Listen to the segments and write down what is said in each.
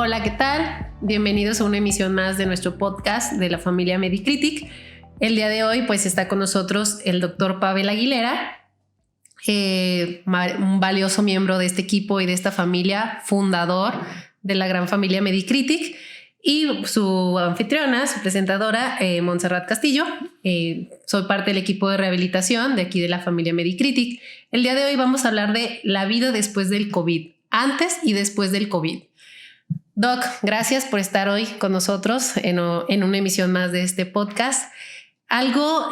Hola, ¿qué tal? Bienvenidos a una emisión más de nuestro podcast de la familia Medicritic. El día de hoy pues está con nosotros el doctor Pavel Aguilera, un valioso miembro de este equipo y de esta familia, fundador de la gran familia Medicritic, y su anfitriona, su presentadora, Montserrat Castillo. Soy parte del equipo de rehabilitación de aquí de la familia Medicritic. El día de hoy vamos a hablar de la vida después del COVID, antes y después del COVID. Doc, gracias por estar hoy con nosotros en una emisión más de este podcast. Algo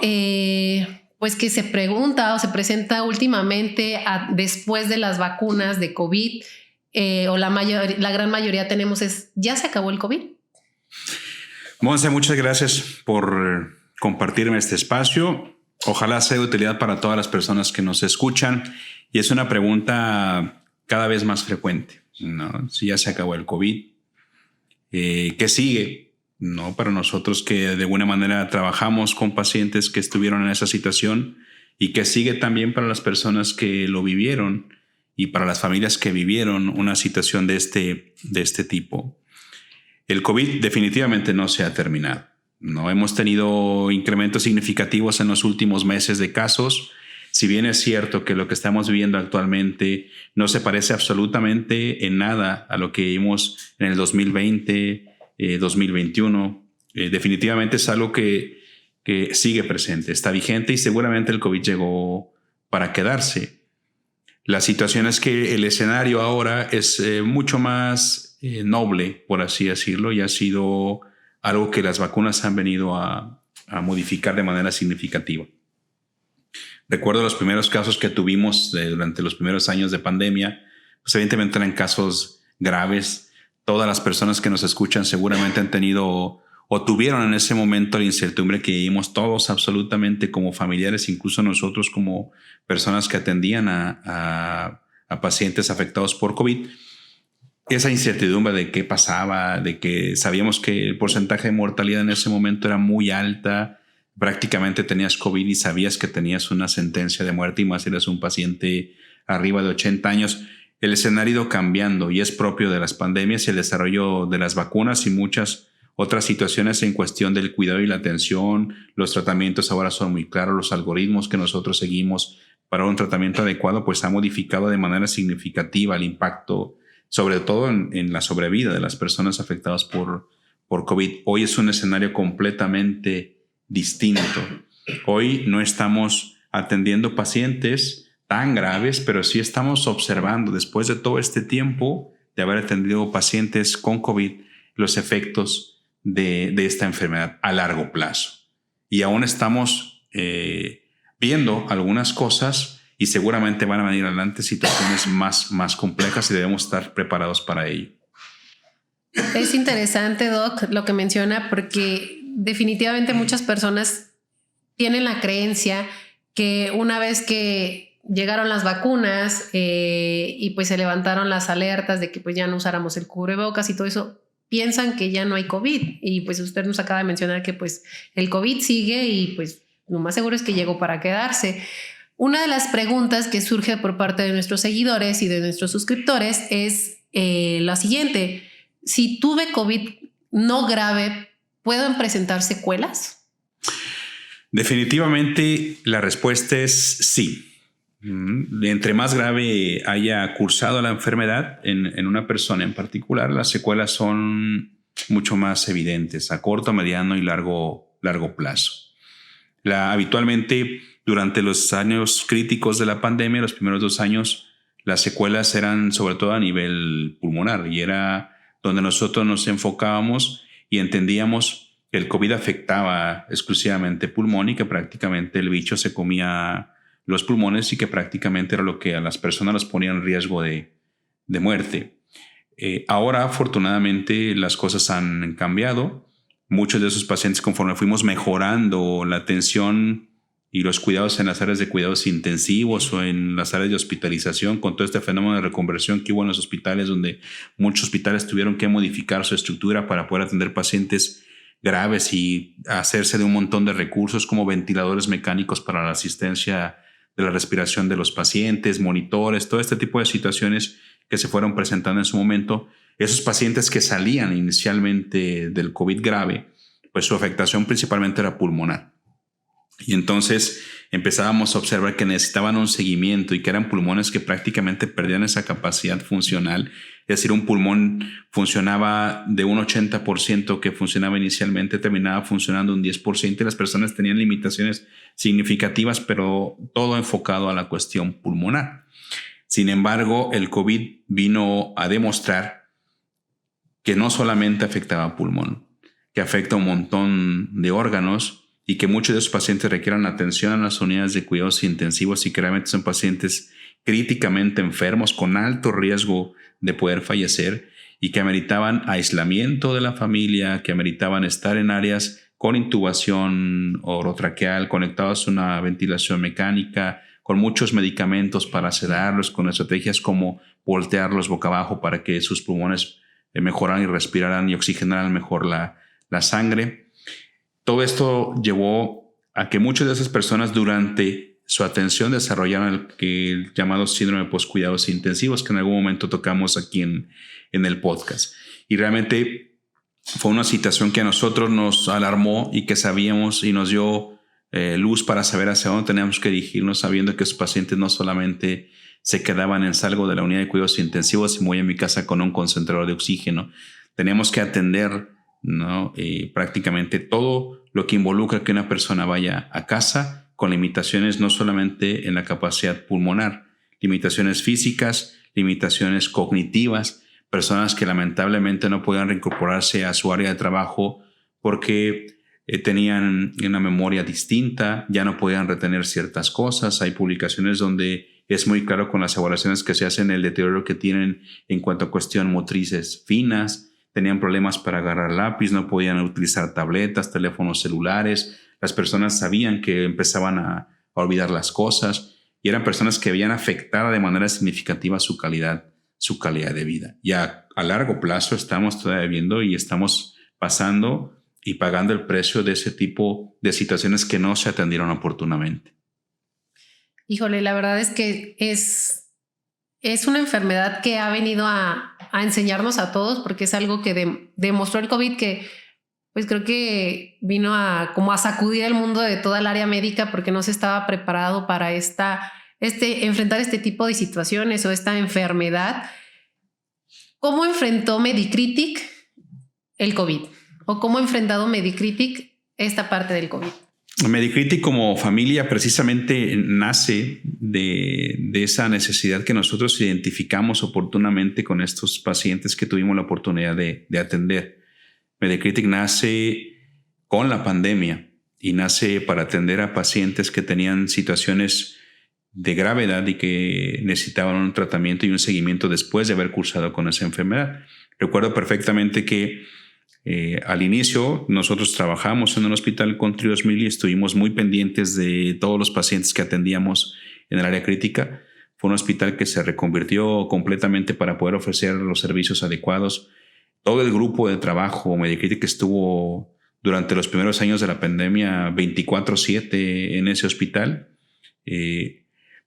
pues que se pregunta o se presenta últimamente después de las vacunas de COVID, o la gran mayoría tenemos es, ¿ya se acabó el COVID? Monse, muchas gracias por compartirme este espacio. Ojalá sea de utilidad para todas las personas que nos escuchan. Y es una pregunta cada vez más frecuente, ¿no? Si ya se acabó el COVID, ¿qué sigue? ¿No? Para nosotros que de alguna manera trabajamos con pacientes que estuvieron en esa situación, y que sigue también para las personas que lo vivieron y para las familias que vivieron una situación de este tipo. El COVID definitivamente no se ha terminado. No hemos tenido incrementos significativos en los últimos meses de casos. Si bien es cierto que lo que estamos viviendo actualmente no se parece absolutamente en nada a lo que vimos en el 2020, 2021, definitivamente es algo que sigue presente, está vigente, y seguramente el COVID llegó para quedarse. La situación es que el escenario ahora es mucho más noble, por así decirlo, y ha sido algo que las vacunas han venido a modificar de manera significativa. Recuerdo los primeros casos que tuvimos durante los primeros años de pandemia, pues evidentemente eran casos graves. Todas las personas que nos escuchan seguramente han tenido o tuvieron en ese momento la incertidumbre que vivimos todos absolutamente como familiares, incluso nosotros como personas que atendían a pacientes afectados por COVID. Esa incertidumbre de qué pasaba, de que sabíamos que el porcentaje de mortalidad en ese momento era muy alta. Prácticamente tenías COVID y sabías que tenías una sentencia de muerte, y más si eres un paciente arriba de 80 años. El escenario ha ido cambiando y es propio de las pandemias y el desarrollo de las vacunas y muchas otras situaciones en cuestión del cuidado y la atención. Los tratamientos ahora son muy claros, los algoritmos que nosotros seguimos para un tratamiento adecuado pues ha modificado de manera significativa el impacto, sobre todo en la sobrevida de las personas afectadas por COVID. Hoy es un escenario completamente distinto. Hoy no estamos atendiendo pacientes tan graves, pero sí estamos observando, después de todo este tiempo de haber atendido pacientes con COVID, los efectos de esta enfermedad a largo plazo. Y aún estamos viendo algunas cosas, y seguramente van a venir adelante situaciones más complejas, y debemos estar preparados para ello. Es interesante, Doc, lo que menciona, porque definitivamente muchas personas tienen la creencia que una vez que llegaron las vacunas y pues se levantaron las alertas de que pues ya no usáramos el cubrebocas y todo eso, piensan que ya no hay COVID. Y pues usted nos acaba de mencionar que pues el COVID sigue y pues lo más seguro es que llegó para quedarse. Una de las preguntas que surge por parte de nuestros seguidores y de nuestros suscriptores es la siguiente: si tuve COVID no grave, ¿pueden presentar secuelas? Definitivamente la respuesta es sí. Entre más grave haya cursado la enfermedad en una persona en particular, las secuelas son mucho más evidentes a corto, mediano y largo plazo. Habitualmente durante los años críticos de la pandemia, los primeros 2 años, las secuelas eran sobre todo a nivel pulmonar, y era donde nosotros nos enfocábamos y entendíamos que el COVID afectaba exclusivamente pulmón, y que prácticamente el bicho se comía los pulmones, y que prácticamente era lo que a las personas los ponía en riesgo de muerte. Ahora, afortunadamente, las cosas han cambiado. Muchos de esos pacientes, conforme fuimos mejorando la atención y los cuidados en las áreas de cuidados intensivos o en las áreas de hospitalización, con todo este fenómeno de reconversión que hubo en los hospitales, donde muchos hospitales tuvieron que modificar su estructura para poder atender pacientes graves y hacerse de un montón de recursos como ventiladores mecánicos para la asistencia de la respiración de los pacientes, monitores, todo este tipo de situaciones que se fueron presentando en su momento, esos pacientes que salían inicialmente del COVID grave, pues su afectación principalmente era pulmonar. Y entonces empezábamos a observar que necesitaban un seguimiento y que eran pulmones que prácticamente perdían esa capacidad funcional. Es decir, un pulmón funcionaba de un 80% que funcionaba inicialmente, terminaba funcionando un 10% y las personas tenían limitaciones significativas, pero todo enfocado a la cuestión pulmonar. Sin embargo, el COVID vino a demostrar que no solamente afectaba pulmón, que afecta un montón de órganos y que muchos de esos pacientes requieren atención en las unidades de cuidados intensivos y que realmente son pacientes críticamente enfermos con alto riesgo de poder fallecer y que ameritaban aislamiento de la familia, que ameritaban estar en áreas con intubación orotraqueal, conectados a una ventilación mecánica, con muchos medicamentos para sedarlos, con estrategias como voltearlos boca abajo para que sus pulmones mejoraran y respiraran y oxigenaran mejor la sangre. Todo esto llevó a que muchas de esas personas durante su atención desarrollaran el llamado síndrome de postcuidados intensivos, que en algún momento tocamos aquí en el podcast. Y realmente fue una situación que a nosotros nos alarmó y que sabíamos y nos dio luz para saber hacia dónde teníamos que dirigirnos, sabiendo que esos pacientes no solamente se quedaban en salvo de la unidad de cuidados intensivos y muy en mi casa con un concentrador de oxígeno. Teníamos que atender, ¿no? Prácticamente todo lo que involucra que una persona vaya a casa con limitaciones no solamente en la capacidad pulmonar, limitaciones físicas, limitaciones cognitivas, personas que lamentablemente no podían reincorporarse a su área de trabajo porque tenían una memoria distinta, ya no podían retener ciertas cosas. Hay publicaciones donde es muy claro con las evaluaciones que se hacen el deterioro que tienen en cuanto a cuestión motrices finas. Tenían problemas para agarrar lápiz, no podían utilizar tabletas, teléfonos celulares. Las personas sabían que empezaban a olvidar las cosas y eran personas que habían afectado de manera significativa su calidad de vida. Y a largo plazo estamos todavía viendo y estamos pasando y pagando el precio de ese tipo de situaciones que no se atendieron oportunamente. Híjole, la verdad es que es una enfermedad que ha venido a enseñarnos a todos, porque es algo que demostró el COVID, que pues creo que vino como a sacudir el mundo de toda el área médica, porque no se estaba preparado para enfrentar este tipo de situaciones o esta enfermedad. ¿Cómo enfrentó Medicritic el COVID? ¿O cómo ha enfrentado Medicritic esta parte del COVID? Medicritic como familia precisamente nace de esa necesidad que nosotros identificamos oportunamente con estos pacientes que tuvimos la oportunidad de atender. Medicritic nace con la pandemia y nace para atender a pacientes que tenían situaciones de gravedad y que necesitaban un tratamiento y un seguimiento después de haber cursado con esa enfermedad. Recuerdo perfectamente que al inicio nosotros trabajamos en un hospital Country 2000 y estuvimos muy pendientes de todos los pacientes que atendíamos en el área crítica. Fue un hospital que se reconvirtió completamente para poder ofrecer los servicios adecuados. Todo el grupo de trabajo Medicritic estuvo durante los primeros años de la pandemia 24/7 en ese hospital.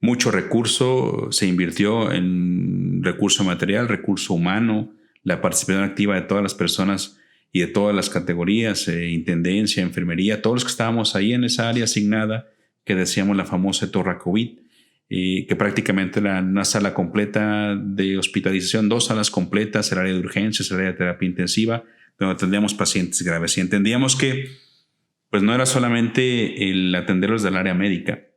Mucho recurso se invirtió en recurso material, recurso humano, la participación activa de todas las personas y de todas las categorías, intendencia, enfermería, todos los que estábamos ahí en esa área asignada que decíamos la famosa torre COVID, que prácticamente era una sala completa de hospitalización, 2 salas completas, el área de urgencias, el área de terapia intensiva, donde atendíamos pacientes graves. Y entendíamos que pues no era solamente el atenderlos del área médica,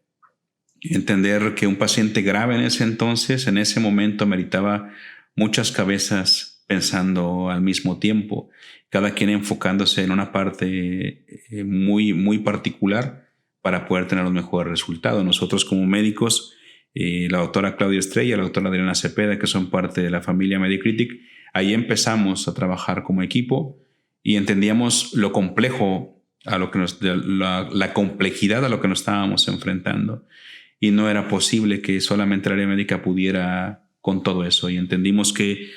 entender que un paciente grave en ese entonces, en ese momento, meritaba muchas cabezas pensando al mismo tiempo, cada quien enfocándose en una parte muy, muy particular para poder tener los mejores resultados. Nosotros como médicos, la doctora Claudia Estrella, la doctora Adriana Cepeda, que son parte de la familia Medicritic, ahí empezamos a trabajar como equipo y entendíamos lo complejo, la complejidad a lo que nos estábamos enfrentando. Y no era posible que solamente el área médica pudiera con todo eso. Y entendimos que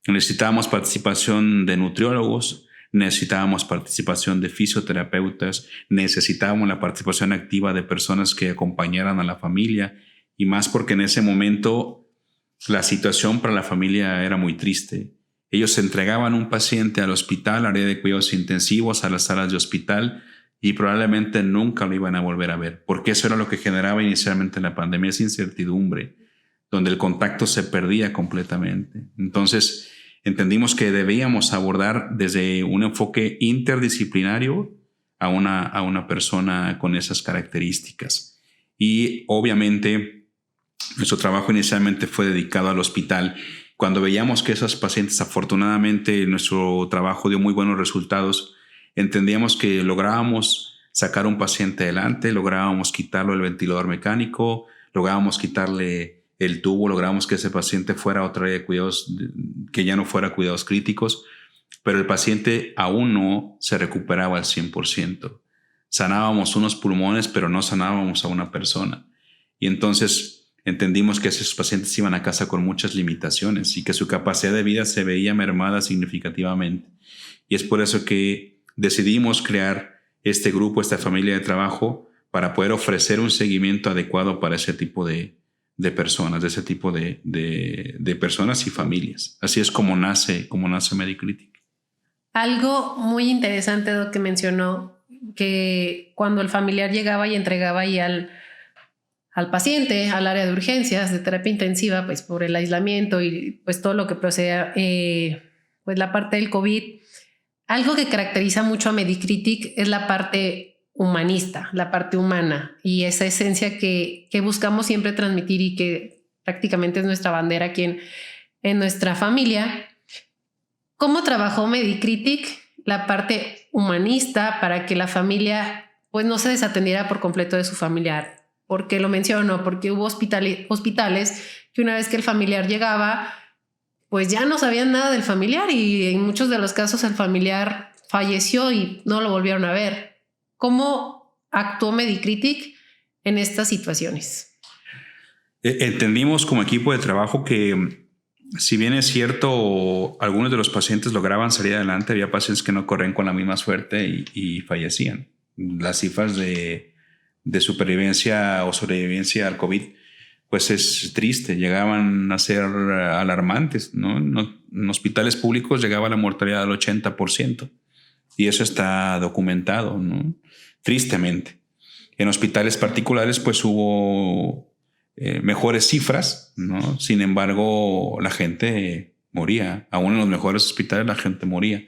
necesitábamos participación de nutriólogos, necesitábamos participación de fisioterapeutas, necesitábamos la participación activa de personas que acompañaran a la familia, y más porque en ese momento la situación para la familia era muy triste. Ellos entregaban un paciente al hospital, al área de cuidados intensivos, a las salas de hospital, y probablemente nunca lo iban a volver a ver, porque eso era lo que generaba inicialmente la pandemia, esa incertidumbre, donde el contacto se perdía completamente. Entonces, entendimos que debíamos abordar desde un enfoque interdisciplinario a una persona con esas características. Y obviamente, nuestro trabajo inicialmente fue dedicado al hospital. Cuando veíamos que esos pacientes, afortunadamente, nuestro trabajo dio muy buenos resultados, entendíamos que lográbamos sacar un paciente adelante, lográbamos quitarlo el ventilador mecánico, lográbamos quitarle el tubo, lográbamos que ese paciente fuera a otra área de cuidados, que ya no fuera cuidados críticos, pero el paciente aún no se recuperaba al 100%. Sanábamos unos pulmones, pero no sanábamos a una persona. Y entonces entendimos que esos pacientes iban a casa con muchas limitaciones y que su capacidad de vida se veía mermada significativamente. Y es por eso que decidimos crear este grupo, esta familia de trabajo, para poder ofrecer un seguimiento adecuado para ese tipo de personas, de ese tipo de personas y familias. Así es como nace Medicritic. Algo muy interesante, Doc, que mencionó, que cuando el familiar llegaba y entregaba ahí al paciente al área de urgencias de terapia intensiva, pues por el aislamiento y pues todo lo que procedía, pues la parte del COVID, algo que caracteriza mucho a Medicritic es la parte humanista, la parte humana y esa esencia que buscamos siempre transmitir y que prácticamente es nuestra bandera aquí en nuestra familia. ¿Cómo trabajó Medicritic la parte humanista para que la familia pues no se desatendiera por completo de su familiar? ¿Por qué lo menciono? Porque hubo hospitales que una vez que el familiar llegaba, pues ya no sabían nada del familiar y en muchos de los casos el familiar falleció y no lo volvieron a ver. ¿Cómo actuó Medicritic en estas situaciones? Entendimos como equipo de trabajo que, si bien es cierto, algunos de los pacientes lograban salir adelante, había pacientes que no corrían con la misma suerte y fallecían. Las cifras de supervivencia o sobrevivencia al COVID, pues es triste, llegaban a ser alarmantes, ¿no? En hospitales públicos llegaba la mortalidad al 80%, y eso está documentado, ¿no? Tristemente. En hospitales particulares, pues hubo mejores cifras, ¿no? Sin embargo, la gente moría. Aún en los mejores hospitales la gente moría.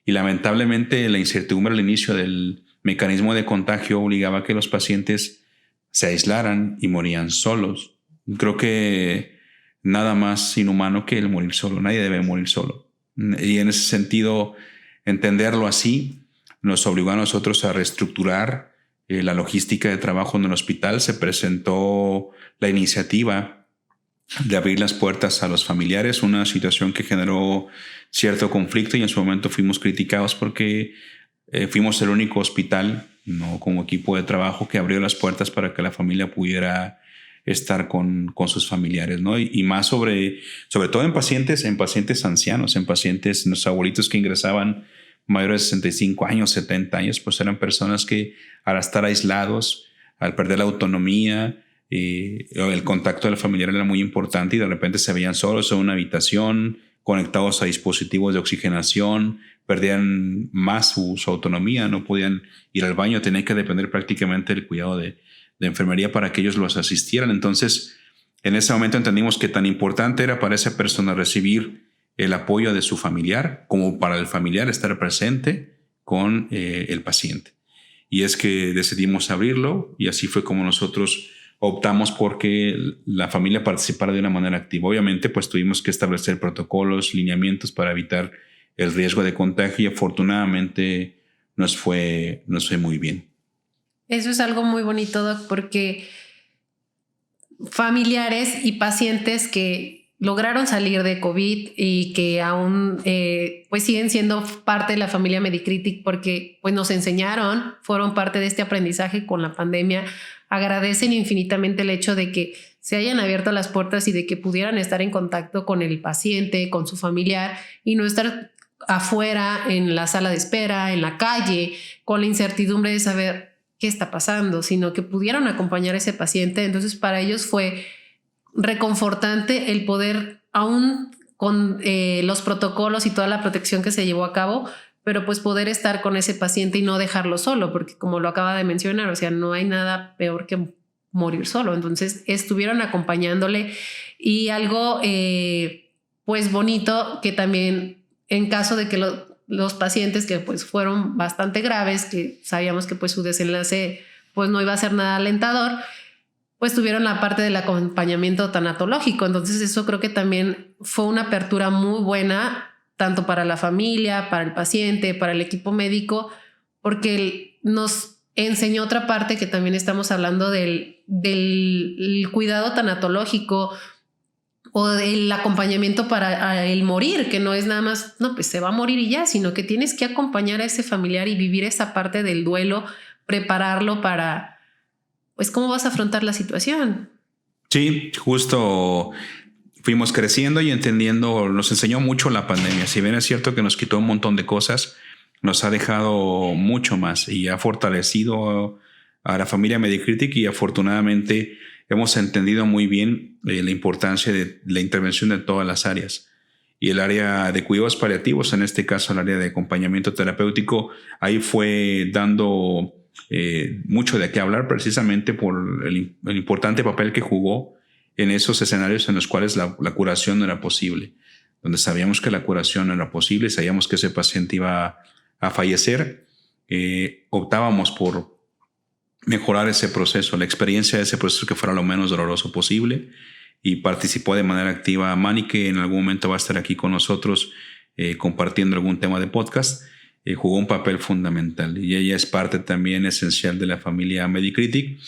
Y lamentablemente la incertidumbre al inicio del mecanismo de contagio obligaba a que los pacientes se aislaran y morían solos. Creo que nada más inhumano que el morir solo. Nadie debe morir solo. Y en ese sentido, entenderlo así nos obligó a nosotros a reestructurar la logística de trabajo en el hospital. Se presentó la iniciativa de abrir las puertas a los familiares, una situación que generó cierto conflicto y en su momento fuimos criticados porque fuimos el único hospital, no como equipo de trabajo, que abrió las puertas para que la familia pudiera estar con sus familiares, ¿no? Y más sobre todo en pacientes ancianos, en pacientes, nuestros abuelitos que ingresaban mayores de 65 años, 70 años, pues eran personas que al estar aislados, al perder la autonomía, el contacto del familiar era muy importante y de repente se veían solos en una habitación, conectados a dispositivos de oxigenación, perdían más su autonomía, no podían ir al baño, tenían que depender prácticamente del cuidado de enfermería para que ellos los asistieran. Entonces, en ese momento entendimos que tan importante era para esa persona recibir el apoyo de su familiar como para el familiar estar presente con el paciente. Y es que decidimos abrirlo y así fue como nosotros optamos porque la familia participara de una manera activa. Obviamente, pues tuvimos que establecer protocolos, lineamientos para evitar el riesgo de contagio y afortunadamente nos fue muy bien. Eso es algo muy bonito, Doc, porque familiares y pacientes que lograron salir de COVID y que aún pues siguen siendo parte de la familia Medicritic porque pues nos enseñaron, fueron parte de este aprendizaje con la pandemia, agradecen infinitamente el hecho de que se hayan abierto las puertas y de que pudieran estar en contacto con el paciente, con su familiar y no estar afuera en la sala de espera, en la calle, con la incertidumbre de saber qué está pasando, sino que pudieron acompañar a ese paciente. Entonces para ellos fue reconfortante el poder, aún con los protocolos y toda la protección que se llevó a cabo, pero pues poder estar con ese paciente y no dejarlo solo, porque como lo acaba de mencionar, o sea, no hay nada peor que morir solo. Entonces estuvieron acompañándole, y algo pues bonito, que también en caso de que los pacientes que pues fueron bastante graves, que sabíamos que pues su desenlace pues no iba a ser nada alentador, pues tuvieron la parte del acompañamiento tanatológico. Entonces eso creo que también fue una apertura muy buena, tanto para la familia, para el paciente, para el equipo médico, porque nos enseñó otra parte que también estamos hablando del cuidado tanatológico o del acompañamiento para el morir, que no es nada más, no, pues se va a morir y ya, sino que tienes que acompañar a ese familiar y vivir esa parte del duelo, prepararlo para, pues, cómo vas a afrontar la situación. Sí, justo fuimos creciendo y entendiendo, nos enseñó mucho la pandemia. Si bien es cierto que nos quitó un montón de cosas, nos ha dejado mucho más y ha fortalecido a la familia Medicritic, y afortunadamente hemos entendido muy bien la importancia de la intervención de todas las áreas. Y el área de cuidados paliativos, en este caso el área de acompañamiento terapéutico, ahí fue dando mucho de qué hablar, precisamente por el importante papel que jugó en esos escenarios en los cuales la curación no era posible, donde sabíamos que la curación no era posible, sabíamos que ese paciente iba a fallecer. Optábamos por mejorar ese proceso, la experiencia de ese proceso, que fuera lo menos doloroso posible, y participó de manera activa Manny, que en algún momento va a estar aquí con nosotros compartiendo algún tema de podcast. Jugó un papel fundamental, y ella es parte también esencial de la familia Medicritic,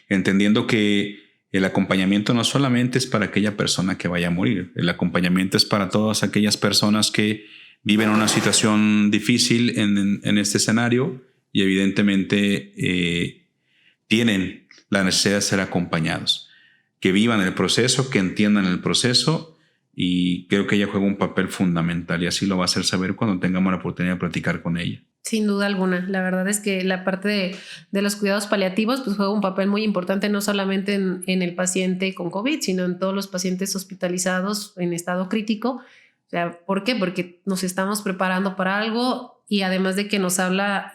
entendiendo que el acompañamiento no solamente es para aquella persona que vaya a morir, el acompañamiento es para todas aquellas personas que viven una situación difícil en este escenario, y evidentemente tienen la necesidad de ser acompañados, que vivan el proceso, que entiendan el proceso, y creo que ella juega un papel fundamental, y así lo va a hacer saber cuando tengamos la oportunidad de platicar con ella. Sin duda alguna. La verdad es que la parte de los cuidados paliativos pues juega un papel muy importante, no solamente en el paciente con COVID, sino en todos los pacientes hospitalizados en estado crítico. O sea, ¿por qué? Porque nos estamos preparando para algo, y además de que nos habla,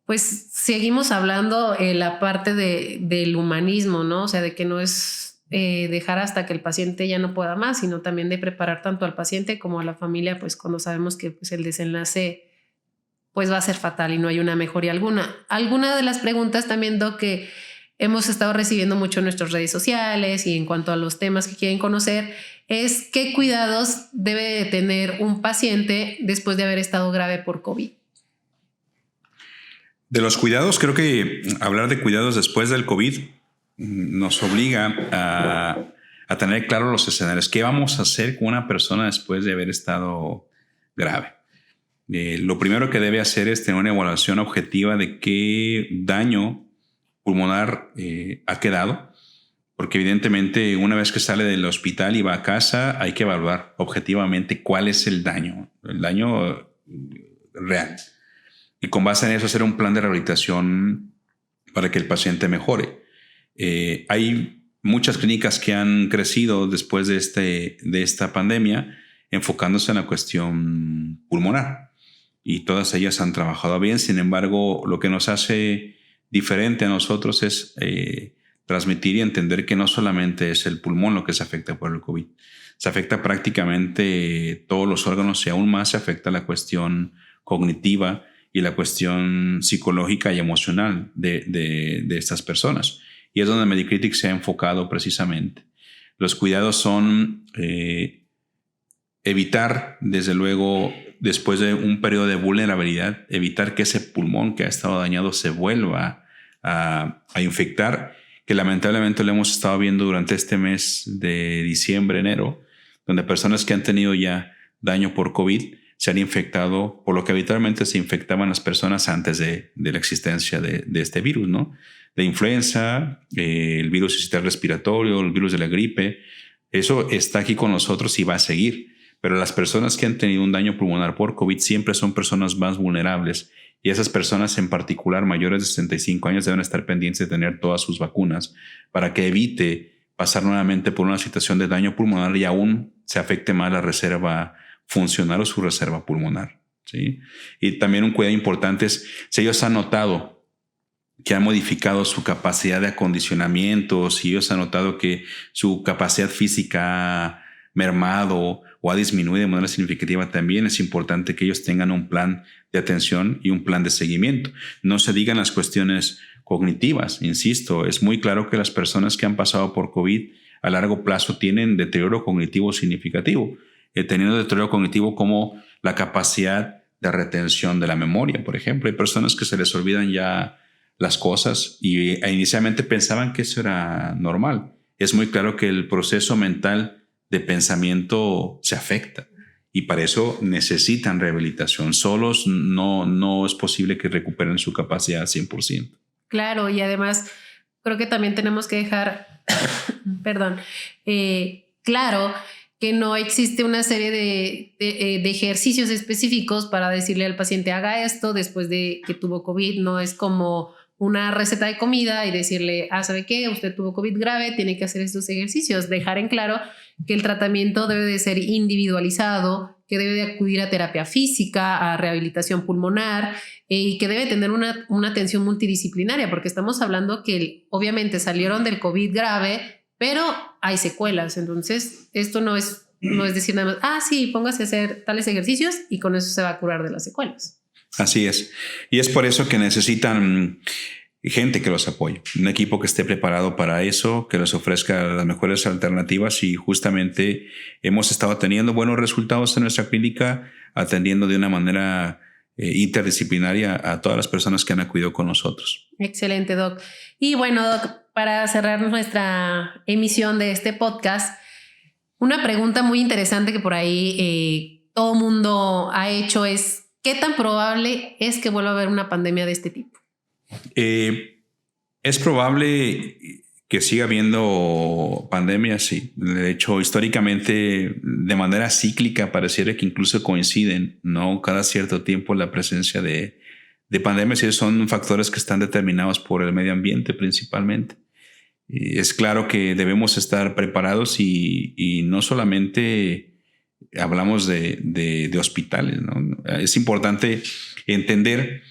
pues seguimos hablando la parte del humanismo, ¿no? O sea, de que no es dejar hasta que el paciente ya no pueda más, sino también de preparar tanto al paciente como a la familia, pues cuando sabemos que pues, el desenlace pues va a ser fatal y no hay una mejoría alguna. Alguna de las preguntas también, Doc, que hemos estado recibiendo mucho en nuestras redes sociales y en cuanto a los temas que quieren conocer, es qué cuidados debe tener un paciente después de haber estado grave por COVID. De los cuidados, creo que hablar de cuidados después del COVID nos obliga a tener claro los escenarios. ¿Qué vamos a hacer con una persona después de haber estado grave? Lo primero que debe hacer es tener una evaluación objetiva de qué daño pulmonar ha quedado, porque evidentemente una vez que sale del hospital y va a casa, hay que evaluar objetivamente cuál es el daño real. Y con base en eso hacer un plan de rehabilitación para que el paciente mejore. Hay muchas clínicas que han crecido después de esta pandemia enfocándose en la cuestión pulmonar, y todas ellas han trabajado bien. Sin embargo, lo que nos hace diferente a nosotros es transmitir y entender que no solamente es el pulmón lo que se afecta por el COVID, se afecta prácticamente todos los órganos, y aún más se afecta la cuestión cognitiva y la cuestión psicológica y emocional de estas personas. Y es donde Medicritic se ha enfocado precisamente. Los cuidados son evitar, desde luego, después de un periodo de vulnerabilidad, evitar que ese pulmón que ha estado dañado se vuelva a infectar, que lamentablemente lo hemos estado viendo durante este mes de diciembre, enero, donde personas que han tenido ya daño por COVID se han infectado por lo que habitualmente se infectaban las personas antes de la existencia de este virus, ¿no? De influenza, el virus sistémico respiratorio, el virus de la gripe. Eso está aquí con nosotros y va a seguir. Pero las personas que han tenido un daño pulmonar por COVID siempre son personas más vulnerables y esas personas en particular mayores de 65 años deben estar pendientes de tener todas sus vacunas para que evite pasar nuevamente por una situación de daño pulmonar y aún se afecte más la reserva funcional o su reserva pulmonar, ¿sí? Y también un cuidado importante es si ellos han notado que han modificado su capacidad de acondicionamiento, si ellos han notado que su capacidad física ha mermado o ha disminuido de manera significativa, también es importante que ellos tengan un plan de atención y un plan de seguimiento. No se digan las cuestiones cognitivas, insisto, es muy claro que las personas que han pasado por COVID a largo plazo tienen deterioro cognitivo significativo, teniendo deterioro cognitivo como la capacidad de retención de la memoria, por ejemplo. Hay personas que se les olvidan ya las cosas y inicialmente pensaban que eso era normal. Es muy claro que el proceso mental de pensamiento se afecta y para eso necesitan rehabilitación. Solos no es posible que recuperen su capacidad al 100%. Claro, y además creo que también tenemos que dejar, claro que no existe una serie de ejercicios específicos para decirle al paciente haga esto después de que tuvo COVID. No es como una receta de comida y decirle, ¿sabe qué? Usted tuvo COVID grave, tiene que hacer estos ejercicios. Dejar en claro que el tratamiento debe de ser individualizado, que debe de acudir a terapia física, a rehabilitación pulmonar y que debe tener una atención multidisciplinaria, porque estamos hablando que obviamente salieron del COVID grave, pero hay secuelas. Entonces, esto no es decir nada más, sí, póngase a hacer tales ejercicios y con eso se va a curar de las secuelas. Así es. Y es por eso que necesitan gente que los apoye, un equipo que esté preparado para eso, que les ofrezca las mejores alternativas y justamente hemos estado teniendo buenos resultados en nuestra clínica, atendiendo de una manera interdisciplinaria a todas las personas que han acudido con nosotros. Excelente, Doc. Y bueno, Doc, para cerrar nuestra emisión de este podcast, una pregunta muy interesante que por ahí todo mundo ha hecho es, ¿qué tan probable es que vuelva a haber una pandemia de este tipo? Es probable que siga habiendo pandemias, sí. De hecho, históricamente, de manera cíclica, pareciera que incluso coinciden, ¿no? Cada cierto tiempo la presencia de pandemias y son factores que están determinados por el medio ambiente principalmente. Y es claro que debemos estar preparados y no solamente hablamos de hospitales, ¿no? Es importante entender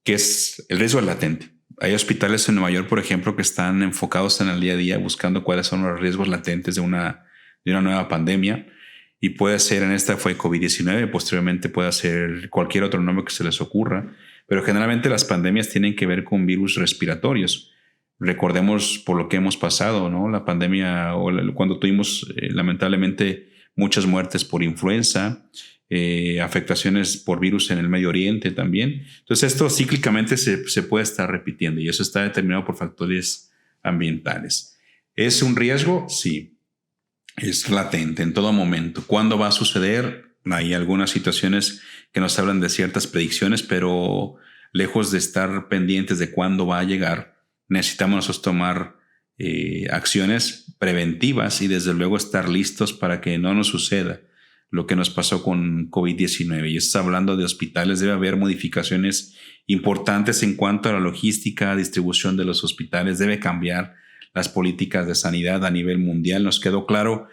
que el riesgo es latente. Hay hospitales en Nueva York, por ejemplo, que están enfocados en el día a día buscando cuáles son los riesgos latentes de una nueva pandemia y puede ser, en esta fue COVID-19, posteriormente puede ser cualquier otro nombre que se les ocurra, pero generalmente las pandemias tienen que ver con virus respiratorios. Recordemos por lo que hemos pasado, ¿no? La pandemia cuando tuvimos lamentablemente muchas muertes por influenza, afectaciones por virus en el Medio Oriente también. Entonces esto cíclicamente se puede estar repitiendo y eso está determinado por factores ambientales. ¿Es un riesgo? Sí, es latente en todo momento. ¿Cuándo va a suceder? Hay algunas situaciones que nos hablan de ciertas predicciones, pero lejos de estar pendientes de cuándo va a llegar, necesitamos nosotros tomar acciones preventivas y desde luego estar listos para que no nos suceda lo que nos pasó con COVID-19. Y está hablando de hospitales, debe haber modificaciones importantes en cuanto a la logística, distribución de los hospitales, debe cambiar las políticas de sanidad a nivel mundial. Nos quedó claro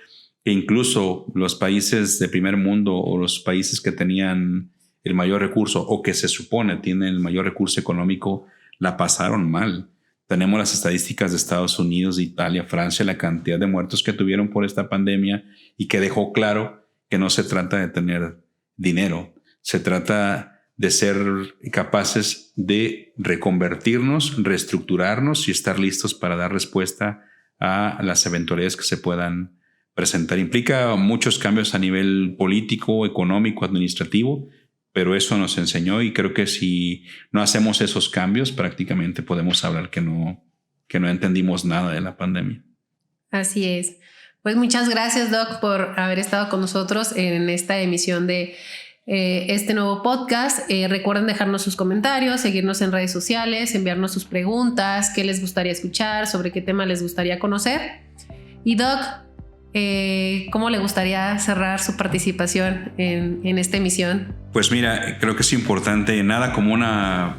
que incluso los países de primer mundo o los países que tenían el mayor recurso o que se supone tienen el mayor recurso económico la pasaron mal. Tenemos las estadísticas de Estados Unidos, de Italia, Francia, la cantidad de muertos que tuvieron por esta pandemia y que dejó claro que no se trata de tener dinero, se trata de ser capaces de reconvertirnos, reestructurarnos y estar listos para dar respuesta a las eventualidades que se puedan presentar. Implica muchos cambios a nivel político, económico, administrativo, pero eso nos enseñó y creo que si no hacemos esos cambios, prácticamente podemos hablar que no entendimos nada de la pandemia. Así es. Pues muchas gracias, Doc, por haber estado con nosotros en esta emisión de este nuevo podcast. Recuerden dejarnos sus comentarios, seguirnos en redes sociales, enviarnos sus preguntas, qué les gustaría escuchar, sobre qué tema les gustaría conocer. Y Doc, ¿cómo le gustaría cerrar su participación en esta emisión? Pues mira, creo que es importante, nada como una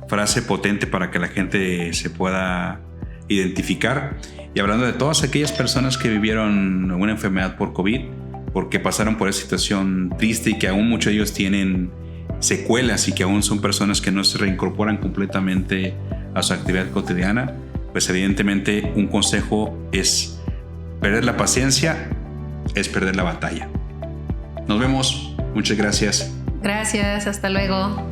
frase potente para que la gente se pueda identificar. Y hablando de todas aquellas personas que vivieron una enfermedad por COVID, porque pasaron por esa situación triste y que aún muchos de ellos tienen secuelas y que aún son personas que no se reincorporan completamente a su actividad cotidiana, pues evidentemente un consejo es: perder la paciencia es perder la batalla. Nos vemos. Muchas gracias. Gracias. Hasta luego.